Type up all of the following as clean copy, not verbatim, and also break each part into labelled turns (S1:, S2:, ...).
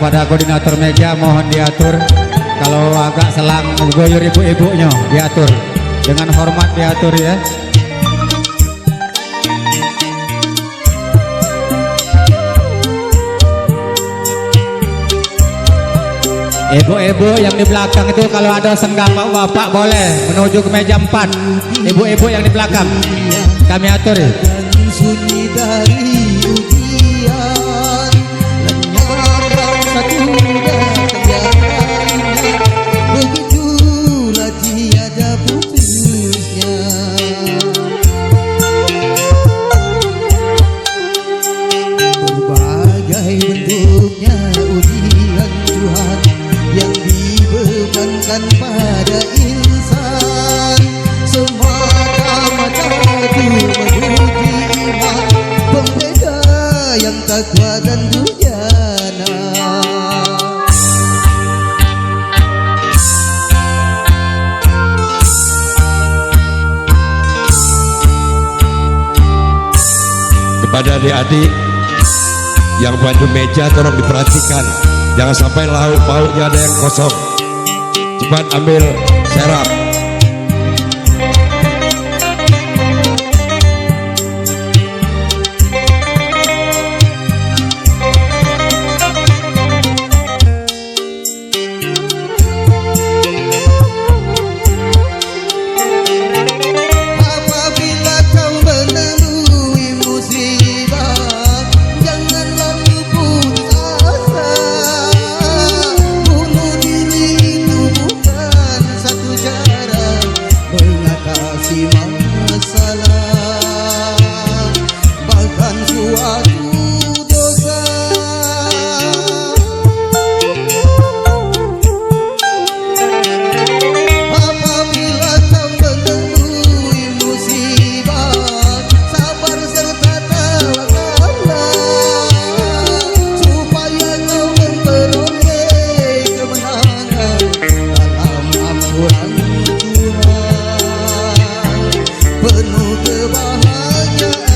S1: kepada koordinator meja mohon diatur. Kalau agak selang goyor ibu-ibunya diatur. Dengan hormat diatur ya. Ibu-ibu yang di belakang itu kalau ada senggak bapak boleh menuju ke meja 4. Ibu-ibu yang di belakang kami atur ya.
S2: Sunyi dari ujian, lenyap rasa duga kebiasaannya, begitulah tiada putusnya. Berbagai bentuknya ujian Tuhan yang dibebankan pada insan, semata-mata menguji iman pembeda yang takwa dan durjana.
S3: Kepada adik-adik yang bantu meja tolong diperhatikan, jangan sampai lauk pauknya ada yang kosong. Cepat ambil serap.
S2: Apabila kau menemui musibah, jangan lalu putus asa. Bunuh diri itu bukan satu cara mengatasi masalah, bahkan suatu dosa. Apabila kau menemui musibah, sabar serta tawakal, supaya kau memperoleh kemenangan dalam ampunan Tuhan, penuh kebahagiaan.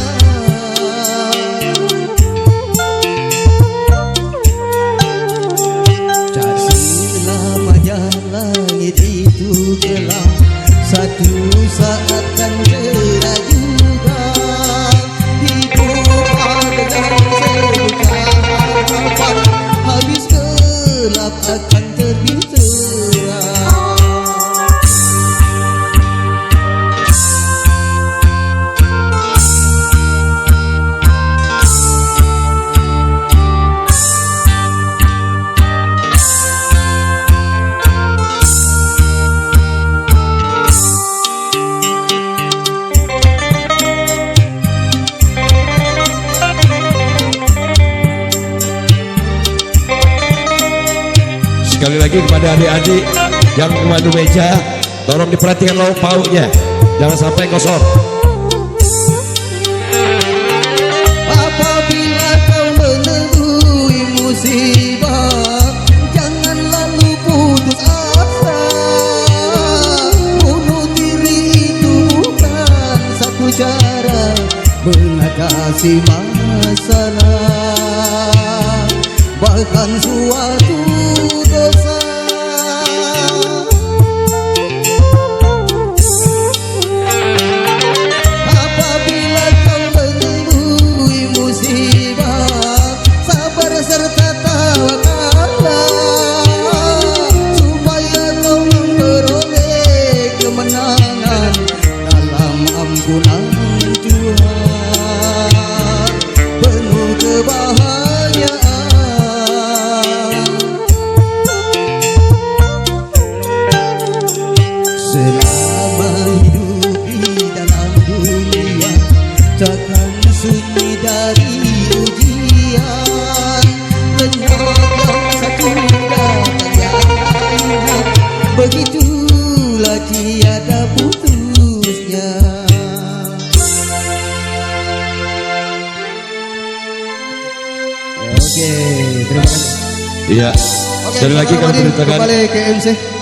S2: Cari lamanya langit itu gelap, satu saat kan cerah juga. Hidup dengan sejuta harapan, habis gelap akan terbit terang.
S3: Sekali lagi kepada adik-adik yang memandu meja, tolong diperhatikan lauk pauknya, jangan sampai kosong.
S2: Apabila kau menemui musibah, jangan lalu putus asa. Bunuh diri itu bukan satu cara mengatasi masalah, bahkan suatu dosa. Apabila kau menemui musibah, sabar serta tawakal, supaya kau memperoleh kemenangan dalam ampunan Tuhan, penuh kebahagiaan. Selama hidup di dalam dunia, takkan sunyi dari ujian, lenyap yang satu datang yang lainnya, begitulah tiada putusnya.
S1: Oke, terima kasih.
S3: Iya. Sekali lagi kami beritakan
S2: kembali ke MC.